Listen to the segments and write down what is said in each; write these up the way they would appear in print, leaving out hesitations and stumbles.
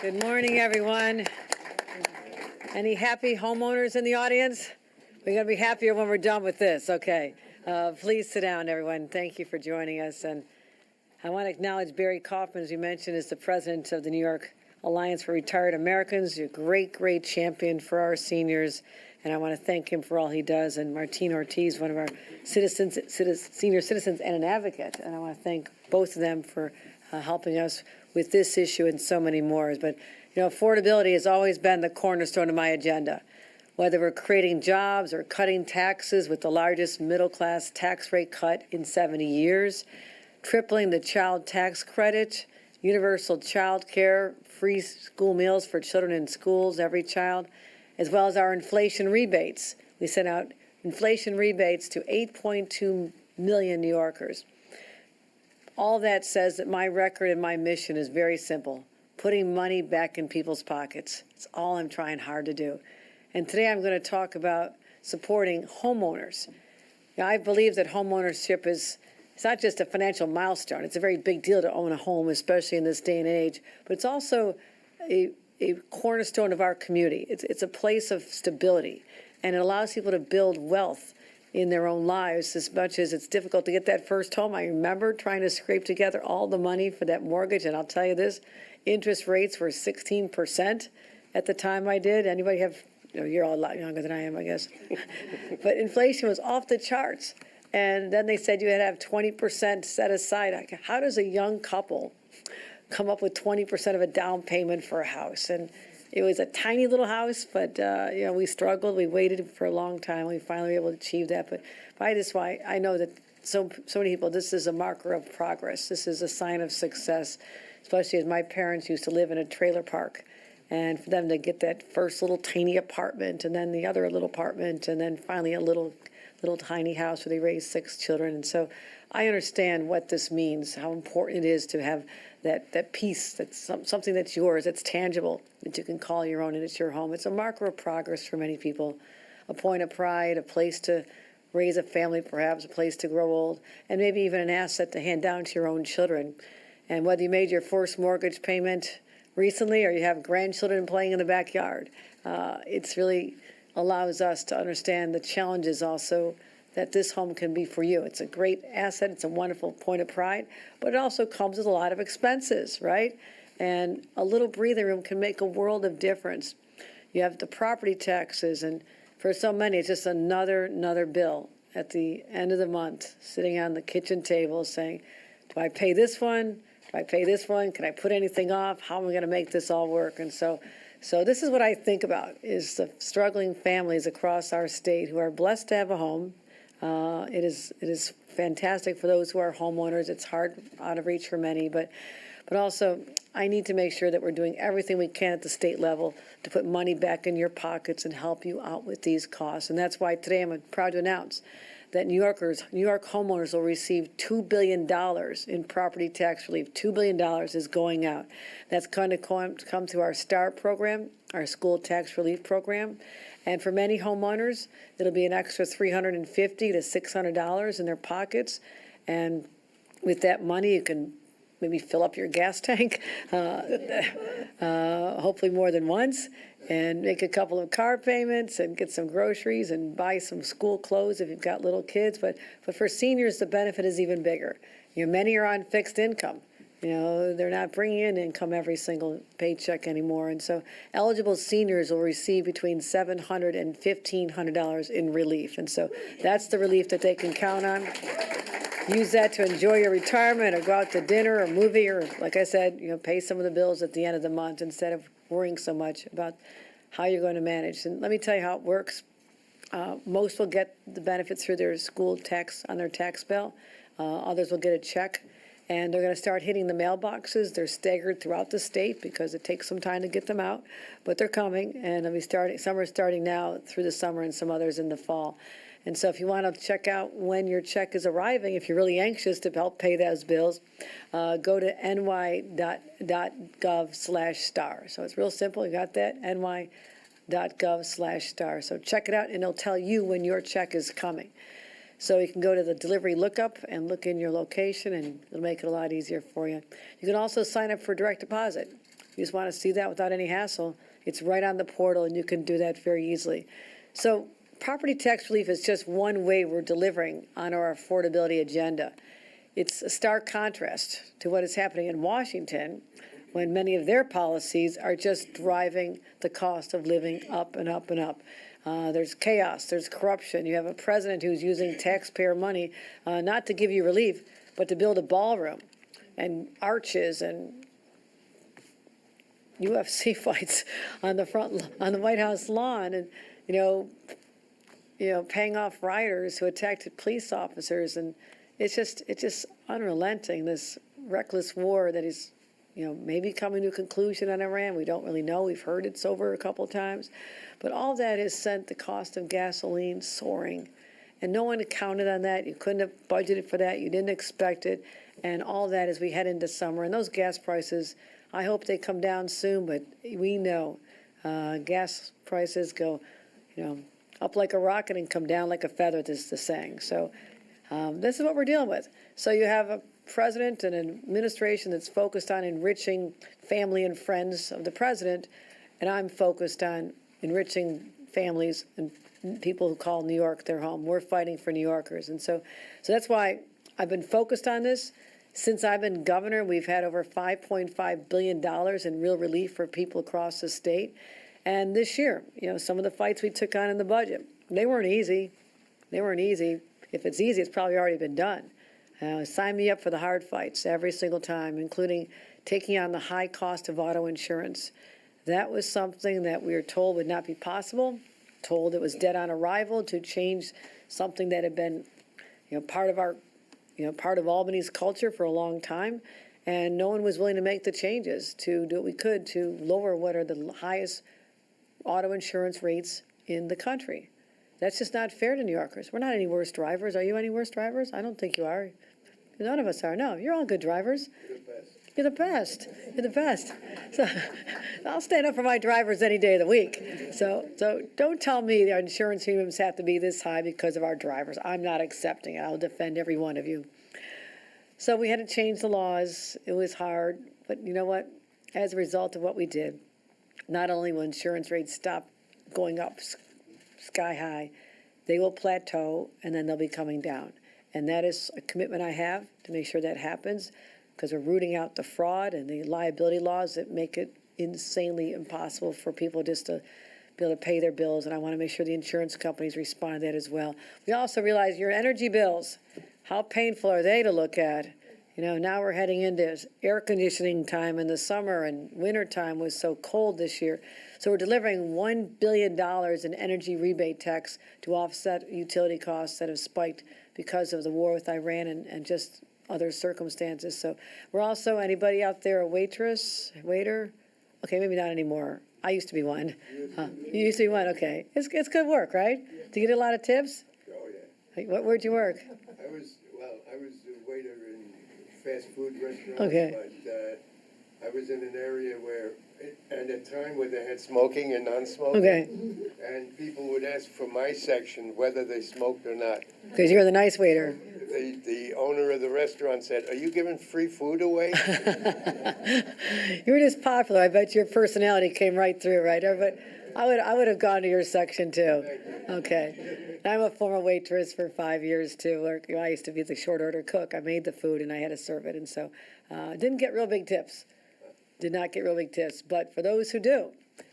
Good morning, everyone. Any happy homeowners in the audience? We're going to be happier when we're done with this. Okay. Please sit down, everyone. Thank you for joining us. And I want to acknowledge Barry Kaufman, as you mentioned, is the president of the New York Alliance for Retired Americans. You're a great, great champion for our seniors. And I want to thank him for all he does. And Martine Ortiz, one of our senior citizens and an advocate. And I want to thank both of them for helping us with this issue and so many more. But, you know, affordability has always been the cornerstone of my agenda. Whether we're creating jobs or cutting taxes with the largest middle-class tax rate cut in 70 years, tripling the child tax credit, universal child care, free school meals for children in schools, every child, as well as our inflation rebates. We sent out inflation rebates to 8.2 million New Yorkers. All that says that my record and my mission is very simple, putting money back in people's pockets. It's all I'm trying hard to do. And today I'm going to talk about supporting homeowners. Now, I believe that homeownership is it's not just a financial milestone. It's a very big deal to own a home, especially in this day and age. But it's also a cornerstone of our community. It's a place of stability, and it allows people to build wealth in their own lives. As much as it's difficult to get that first home, I remember trying to scrape together all the money for that mortgage, and I'll tell you this, interest rates were 16% at the time I did. Anybody have, you're all a lot younger than I am, I guess. But inflation was off the charts. And then they said you had to have 20% set aside. How does a young couple come up with 20% of a down payment for a house? And it was a tiny little house, but we struggled. We waited for a long time. We finally were able to achieve that. But by this why I know that so many people, this is a marker of progress. This is a sign of success, especially as my parents used to live in a trailer park. And for them to get that first little tiny apartment, and then the other little apartment, and then finally a little tiny house where they raised 6 children. And so I understand what this means, how important it is to have that peace, that's something that's yours, that's tangible, that you can call your own, and it's your home. It's a marker of progress for many people, a point of pride, a place to raise a family, perhaps a place to grow old, and maybe even an asset to hand down to your own children. And whether you made your first mortgage payment recently or you have grandchildren playing in the backyard, it's really allows us to understand the challenges also that this home can be for you. It's a great asset. It's a wonderful point of pride, but it also comes with a lot of expenses, right? And a little breathing room can make a world of difference. You have the property taxes, and for so many, it's just another bill at the end of the month, sitting on the kitchen table saying, do I pay this one? Do I pay this one? Can I put anything off? How am I going to make this all work? And so this is what I think about, is the struggling families across our state who are blessed to have a home. It is fantastic for those who are homeowners. It's hard, out of reach for many, but also I need to make sure that we're doing everything we can at the state level to put money back in your pockets and help you out with these costs. And that's why today I'm proud to announce that New York homeowners will receive $2 billion in property tax relief. $2 billion is going out. That's going to come through our STAR program, our school tax relief program. And for many homeowners, it'll be an extra $350 to $600 in their pockets. And with that money, you can maybe fill up your gas tank, hopefully more than once, and make a couple of car payments and get some groceries and buy some school clothes if you've got little kids. But for seniors, the benefit is even bigger. Many are on fixed income. They're not bringing in income every single paycheck anymore. And so eligible seniors will receive between $700 and $1,500 in relief. And so that's the relief that they can count on. Use that to enjoy your retirement or go out to dinner or movie or, like I said, pay some of the bills at the end of the month instead of worrying so much about how you're going to manage. And let me tell you how it works. Most will get the benefits through their school tax on their tax bill. Others will get a check. And they're going to start hitting the mailboxes. They're staggered throughout the state because it takes some time to get them out. But they're coming, and they'll be starting. Some are starting now through the summer and some others in the fall. And so if you want to check out when your check is arriving, if you're really anxious to help pay those bills, go to ny.gov/star. So it's real simple. You got that? ny.gov/star. So check it out, and it'll tell you when your check is coming. So you can go to the delivery lookup and look in your location, and it'll make it a lot easier for you. You can also sign up for direct deposit. you just want to see that without any hassle, it's right on the portal, and you can do that very easily. So property tax relief is just one way we're delivering on our affordability agenda. It's a stark contrast to what is happening in Washington, when many of their policies are just driving the cost of living up and up and up. There's chaos, there's corruption. You have a president who's using taxpayer money not to give you relief, but to build a ballroom and arches and UFC fights on the White House lawn, and paying off rioters who attacked police officers, and it's just unrelenting, this reckless war that is maybe coming to a conclusion on Iran. We don't really know. We've heard it's over a couple of times. But all that has sent the cost of gasoline soaring. And no one counted on that. You couldn't have budgeted for that. You didn't expect it. And all that as we head into summer. And those gas prices, I hope they come down soon, but we know gas prices go, up like a rocket and come down like a feather, this is the saying. So this is what we're dealing with. So you have a president and an administration that's focused on enriching family and friends of the president, and I'm focused on enriching families and people who call New York their home. We're fighting for New Yorkers, and so that's why I've been focused on this. Since I've been governor, we've had over $5.5 billion in real relief for people across the state. And this year, some of the fights we took on in the budget, they weren't easy. They weren't easy. If it's easy, it's probably already been done. Sign me up for the hard fights every single time, including taking on the high cost of auto insurance. That was something that we were told would not be possible, told it was dead on arrival to change something that had been, part of Albany's culture for a long time. And no one was willing to make the changes to do what we could to lower what are the highest auto insurance rates in the country. That's just not fair to New Yorkers. We're not any worse drivers. Are you any worse drivers? I don't think you are. None of us are. No, you're all good drivers. You're the best. You're the best. So I'll stand up for my drivers any day of the week. So don't tell me our insurance premiums have to be this high because of our drivers. I'm not accepting it. I'll defend every one of you. So we had to change the laws. It was hard. But you know what? As a result of what we did, not only will insurance rates stop going up sky high, they will plateau, and then they'll be coming down. And that is a commitment I have to make sure that happens, because we're rooting out the fraud and the liability laws that make it insanely impossible for people just to be able to pay their bills, and I want to make sure the insurance companies respond to that as well. We also realize your energy bills, how painful are they to look at? Now we're heading into air conditioning time in the summer, and winter time was so cold this year. So we're delivering $1 billion in energy rebate tax to offset utility costs that have spiked because of the war with Iran and just other circumstances. So we're also, anybody out there, a waitress, waiter? Okay, maybe not anymore. I used to be one. You used to be one, okay. It's good work, right? Do you get a lot of tips? Oh, yeah. Where'd you work? I was a waiter in fast food restaurants, Okay. but I was in an area where, at a time where they had smoking and non-smoking. Okay. And people would ask for my section whether they smoked or not. Because you're the nice waiter. The owner of the restaurant said, "Are you giving free food away?" You were just popular. I bet your personality came right through, right? But I would have gone to your section too. Okay. I'm a former waitress for 5 years too. I used to be the short order cook. I made the food and I had to serve it, and so didn't get real big tips. Did not get real big tips. But for those who do,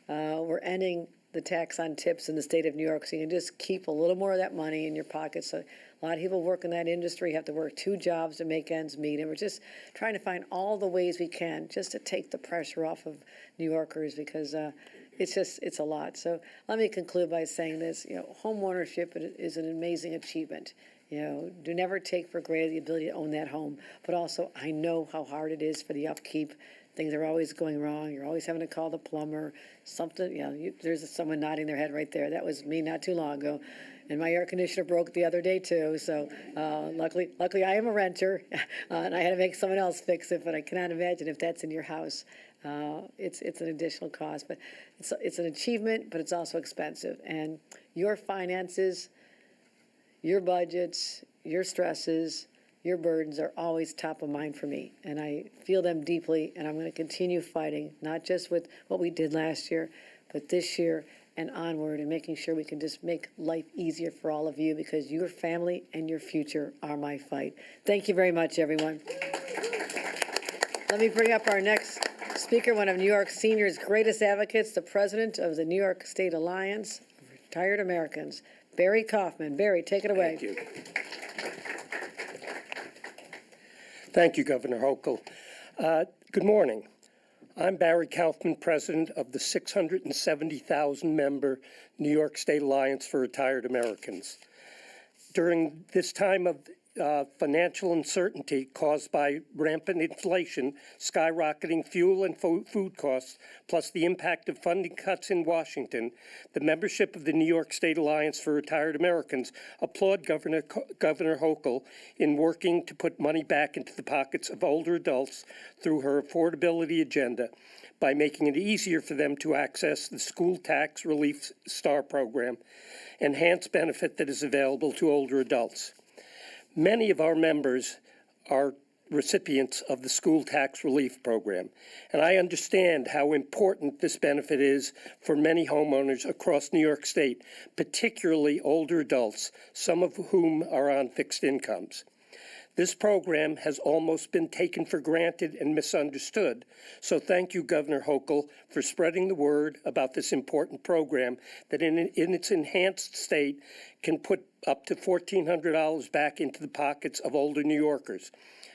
we're ending the tax on tips in the state of New York, so you can just keep a little more of that money in your pocket. So a lot of people work in that industry, have to work 2 jobs to make ends meet, and we're just trying to find all the ways we can just to take the pressure off of New Yorkers, because it's a lot. So let me conclude by saying this: home ownership is an amazing achievement. Do never take for granted the ability to own that home, but also I know how hard it is for the upkeep. Things are always going wrong. You're always having to call the plumber. Something, there's someone nodding their head right there. That was me not too long ago. And my air conditioner broke the other day too. So luckily I am a renter, and I had to make someone else fix it. But I cannot imagine if that's in your house. It's an additional cost. But it's an achievement, but it's also expensive. And your finances, your budgets, your stresses, your burdens are always top of mind for me, and I feel them deeply, and I'm going to continue fighting, not just with what we did last year, but this year and onward, and making sure we can just make life easier for all of you, because your family and your future are my fight. Thank you very much, everyone. Let me bring up our next speaker, one of New York Seniors' greatest advocates, the president of the New York State Alliance of Retired Americans, Barry Kaufman. Barry, take it away. Thank you. Thank you, Governor Hochul. Good morning. I'm Barry Kaufman, president of the 670,000-member New York State Alliance for Retired Americans. During this time of financial uncertainty caused by rampant inflation, skyrocketing fuel and food costs, plus the impact of funding cuts in Washington, the membership of the New York State Alliance for Retired Americans applaud Governor Hochul in working to put money back into the pockets of older adults through her affordability agenda by making it easier for them to access the school tax relief STAR program, enhanced benefit that is available to older adults. Many of our members are recipients of the school tax relief program, and I understand how important this benefit is for many homeowners across New York State, particularly older adults, some of whom are on fixed incomes. This program has almost been taken for granted and misunderstood, so thank you, Governor Hochul, for spreading the word about this important program that in its enhanced state can put up to $1,400 back into the pockets of older New Yorkers,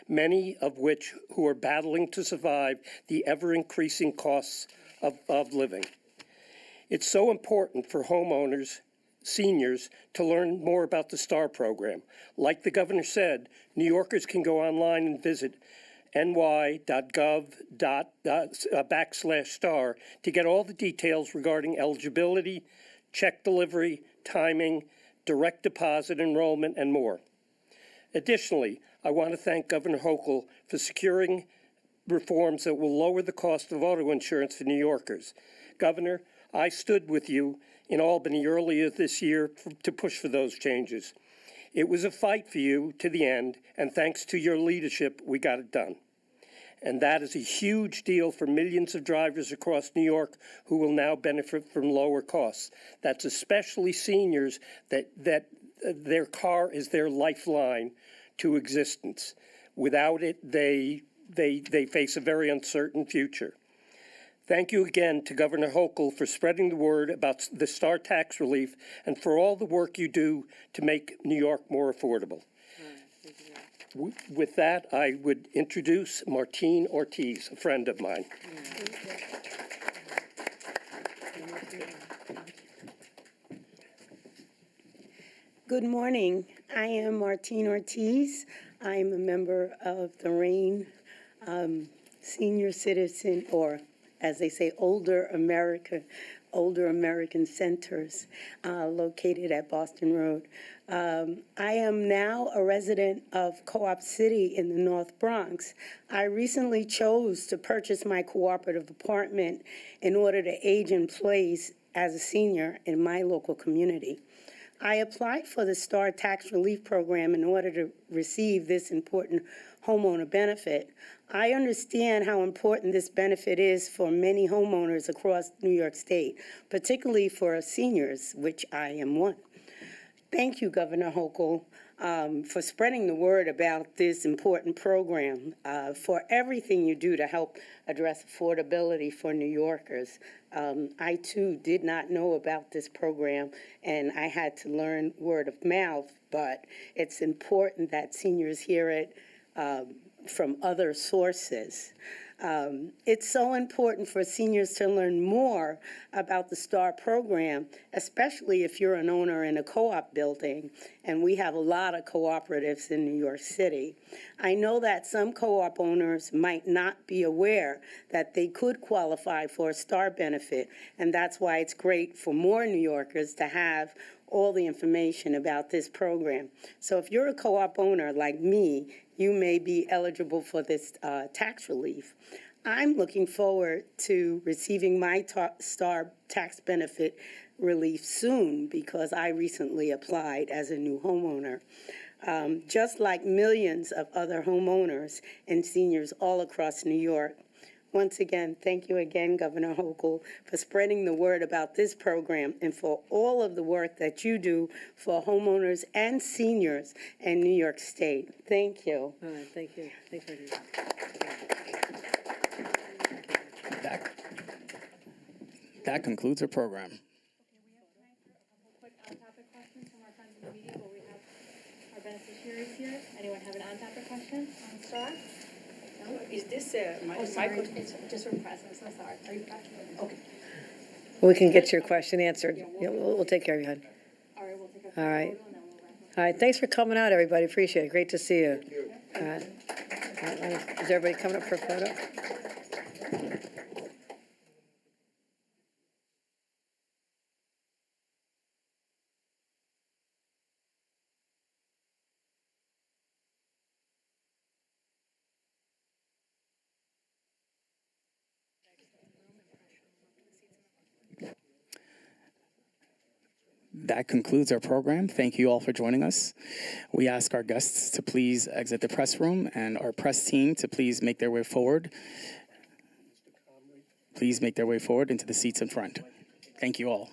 many of which who are battling to survive the ever-increasing costs of living. It's so important for homeowners, seniors, to learn more about the STAR program. Like the governor said, New Yorkers can go online and visit ny.gov./STAR to get all the details regarding eligibility, check delivery, timing, direct deposit enrollment, and more. Additionally, I want to thank Governor Hochul for securing reforms that will lower the cost of auto insurance for New Yorkers. Governor, I stood with you in Albany earlier this year to push for those changes. It was a fight for you to the end, and thanks to your leadership, we got it done. And that is a huge deal for millions of drivers across New York who will now benefit from lower costs. That's especially seniors that their car is their lifeline to existence. Without it, they face a very uncertain future. Thank you again to Governor Hochul for spreading the word about the STAR tax relief and for all the work you do to make New York more affordable. With that, I would introduce Martine Ortiz, a friend of mine. Good morning. I am Martine Ortiz. I am a member of the RAIN Senior Citizen, or as they say, Older American Centers, located at Boston Road. I am now a resident of Co-op City in the North Bronx. I recently chose to purchase my cooperative apartment in order to age in place as a senior in my local community. I applied for the STAR tax relief program in order to receive this important homeowner benefit. I understand how important this benefit is for many homeowners across New York State, particularly for seniors, which I am one. Thank you, Governor Hochul, for spreading the word about this important program, for everything you do to help address affordability for New Yorkers. I, too, did not know about this program, and I had to learn word of mouth, but it's important that seniors hear it from other sources. It's so important for seniors to learn more about the STAR program, especially if you're an owner in a co-op building, and we have a lot of cooperatives in New York City. I know that some co-op owners might not be aware that they could qualify for a STAR benefit, and that's why it's great for more New Yorkers to have all the information about this program. So if you're a co-op owner like me, you may be eligible for this tax relief. I'm looking forward to receiving my STAR tax benefit relief soon because I recently applied as a new homeowner. just like millions of other homeowners and seniors all across New York. Once again, thank you again, Governor Hochul, for spreading the word about this program and for all of the work that you do for homeowners and seniors in New York State. Thank you. All right, thank you. Thanks for doing That concludes our program. Quick on-topic questions from our friends in the media where we have our beneficiaries here. Anyone have an on-topic question on Star? No? Is this Oh, sorry, it's just for presence, I'm sorry. Are you present? Okay. We can get your question answered. Yeah, we'll take care of you, hon. All right, we'll take a All right. photo and then we'll wrap up. All right, thanks for coming out, everybody. Appreciate it. Great to see you. All right. Is everybody coming up for a photo? That concludes our program. Thank you all for joining us. We ask our guests to please exit the press room and our press team to please make their way forward. Please make their way forward into the seats in front. Thank you all.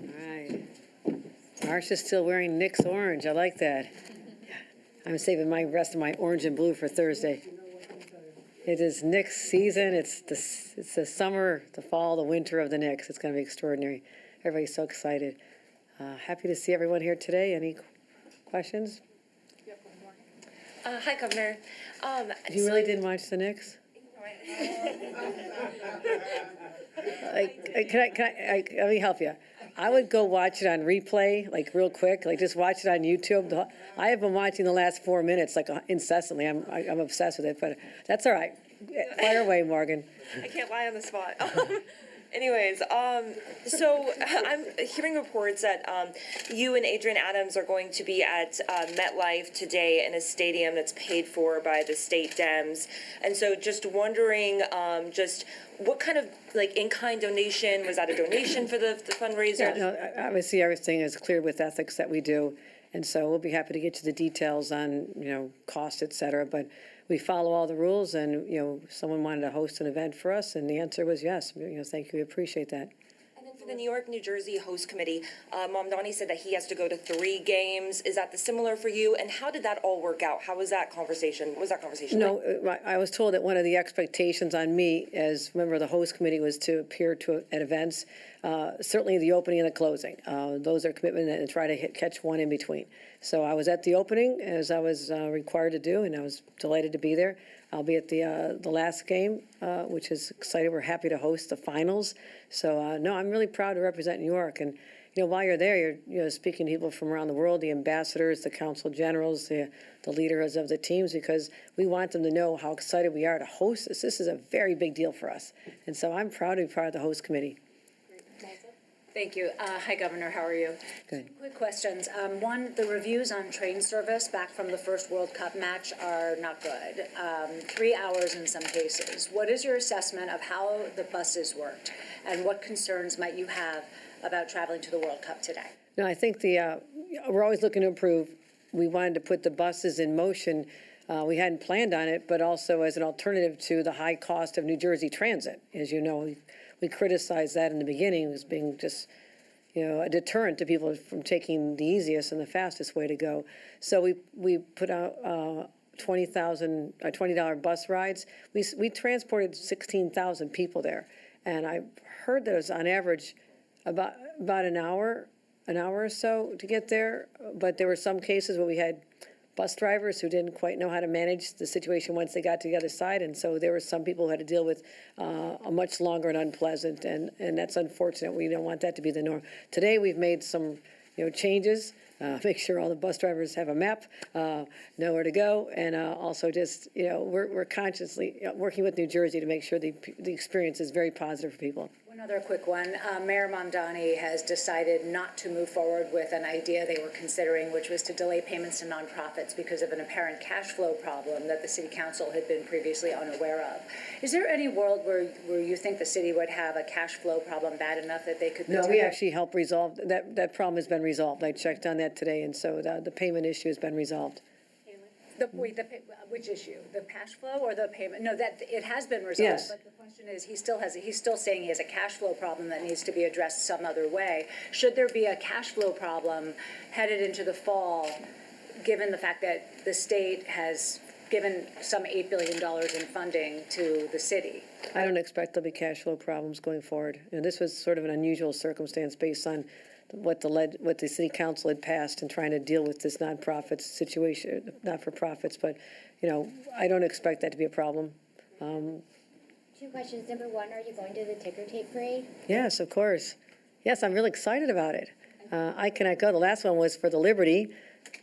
All right. Marcia's still wearing Nick's orange. I like that. I'm saving my rest of my orange and blue for Thursday. It is Knicks season. It's the summer, the fall, the winter of the Knicks. It's going to be extraordinary. Everybody's so excited. Happy to see everyone here today. Any questions? Hi, Governor. You really didn't watch the Knicks? Let me help you. I would go watch it on replay, like real quick, like just watch it on YouTube. I have been watching the last 4 minutes, like incessantly. I'm obsessed with it, but that's all right. Fire away, Morgan. I can't lie on the spot. Anyways, so I'm hearing reports that you and Adrian Adams are going to be at MetLife today in a stadium that's paid for by the state Dems. And so just wondering, just what kind of like in-kind donation, was that a donation for the fundraiser? Yeah, no, obviously everything is cleared with ethics that we do. And so we'll be happy to get you the details on, cost, et cetera. But we follow all the rules and, someone wanted to host an event for us and the answer was yes. Thank you. We appreciate that. And then For the New York, New Jersey host committee, Mamdani said that he has to go to 3 games. Is that similar for you? And how did that all work out? How was that conversation? What was that conversation like? No, I was told that one of the expectations on me as member of the host committee was to appear at events, certainly the opening and the closing. Those are commitment and try to catch one in between. So I was at the opening as I was required to do, and I was delighted to be there. I'll be at the last game, which is exciting. We're happy to host the finals. So no, I'm really proud to represent New York. And while you're there, you're speaking to people from around the world, the ambassadors, the consul generals, the leaders of the teams, because we want them to know how excited we are to host this. This is a very big deal for us. And so I'm proud to be part of the host committee. Thank you. Hi, Governor. How are you? Good. Quick questions. One, the reviews on train service back from the first World Cup match are not good. 3 hours in some cases. What is your assessment of how the buses worked, and what concerns might you have about traveling to the World Cup today? No, I think we're always looking to improve. We wanted to put the buses in motion. We hadn't planned on it, but also as an alternative to the high cost of New Jersey transit. As you know, we criticized that in the beginning as being just, a deterrent to people from taking the easiest and the fastest way to go. So we put out $20 bus rides. We transported 16,000 people there, and I heard that it was on average about an hour or so to get there. But there were some cases where we had bus drivers who didn't quite know how to manage the situation once they got to the other side, and so there were some people who had to deal with a much longer and unpleasant, and that's unfortunate. We don't want that to be the norm. Today we've made some changes. Make sure all the bus drivers have a map, know where to go, and also just we're consciously working with New Jersey to make sure the experience is very positive for people. One other quick one. Mayor Mamdani has decided not to move forward with an idea they were considering, which was to delay payments to nonprofits because of an apparent cash flow problem that the city council had been previously unaware of. Is there any world where you think the city would have a cash flow problem bad enough that they could? No, we actually helped resolve that problem. Has been resolved. I checked on that today, and so the payment issue has been resolved. Which issue? The cash flow or the payment? No, that it has been resolved. Yes. But the question is, he's still saying he has a cash flow problem that needs to be addressed some other way. Should there be a cash flow problem headed into the fall, given the fact that the state has given some $8 billion in funding to the city? I don't expect there'll be cash flow problems going forward. This was sort of an unusual circumstance based on what the city council had passed and trying to deal with this nonprofit situation, not for profits, but I don't expect that to be a problem. 2 questions. Number 1, are you going to the ticker tape parade? Yes, of course. Yes, I'm really excited about it. I cannot go. The last one was for the Liberty.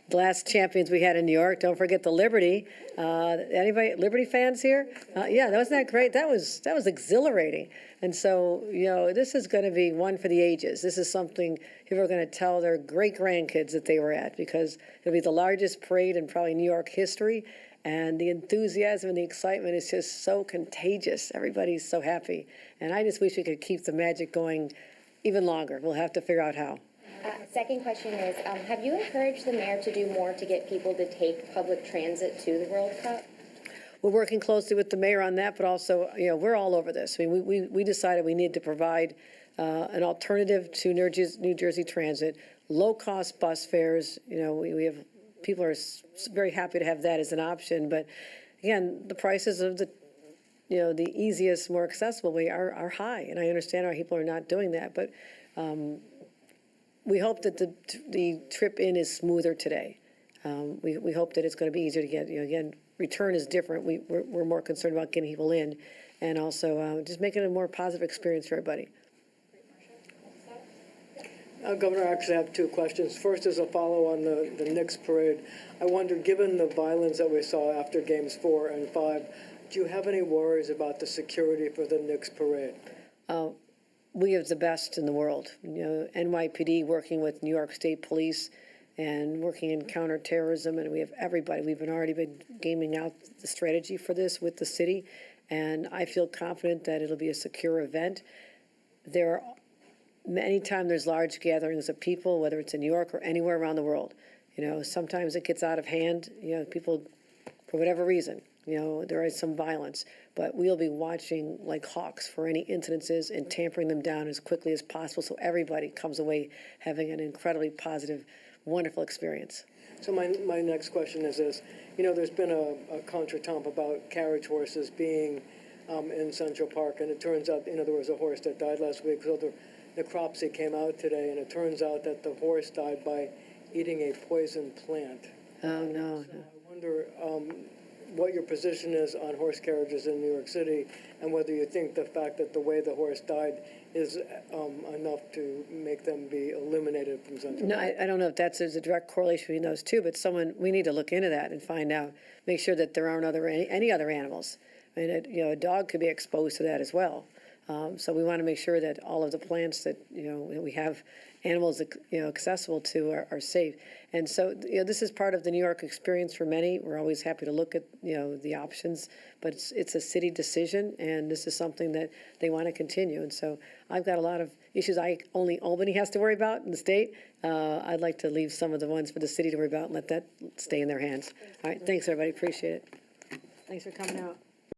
The last champions we had in New York. Don't forget the Liberty. Anybody Liberty fans here? Yeah, wasn't that great? That was exhilarating. And so, this is going to be one for the ages. This is something people are going to tell their great-grandkids that they were at, because it'll be the largest parade in probably New York history. And the enthusiasm and the excitement is just so contagious. Everybody's so happy. And I just wish we could keep the magic going even longer. We'll have to figure out how. Second question is, have you encouraged the mayor to do more to get people to take public transit to the World Cup? We're working closely with the mayor on that, but also, we're all over this. I mean, we decided we need to provide an alternative to New Jersey Transit, low-cost bus fares. We have people are very happy to have that as an option, but again, the prices of the easiest, more accessible way are high, and I understand why people are not doing that, but we hope that the trip in is smoother today. We hope that it's going to be easier to get. Again, return is different. We're more concerned about getting people in, and also just making it a more positive experience for everybody. Governor, I actually have 2 questions. First is a follow on the Knicks parade. I wonder, given the violence that we saw after games 4 and 5, do you have any worries about the security for the Knicks parade? We have the best in the world. NYPD working with New York State Police and working in counterterrorism, and we have everybody. We've already been gaming out the strategy for this with the city, and I feel confident that it'll be a secure event. Anytime there's large gatherings of people, whether it's in New York or anywhere around the world, sometimes it gets out of hand. People, for whatever reason, there is some violence, but we'll be watching like hawks for any incidences and tampering them down as quickly as possible so everybody comes away having an incredibly positive, wonderful experience. So my next question is this. There's been a contretemps about carriage horses being in Central Park, and it turns out, there was a horse that died last week, so the necropsy came out today, and it turns out that the horse died by eating a poison plant. Oh, no. I wonder what your position is on horse carriages in New York City, and whether you think the fact that the way the horse died is enough to make them be eliminated from Central No, Park. I don't know if there's a direct correlation between those two, but we need to look into that and find out, make sure that there aren't any other animals. I mean, a dog could be exposed to that as well. So we want to make sure that all of the plants that, that we have animals, accessible to are safe. And so, this is part of the New York experience for many. We're always happy to look at, the options, but it's a city decision, and this is something that they want to continue. And so I've got a lot of issues only Albany has to worry about in the state. I'd like to leave some of the ones for the city to worry about and let that stay in their hands. All right, thanks, everybody. Appreciate it. Thanks for coming out.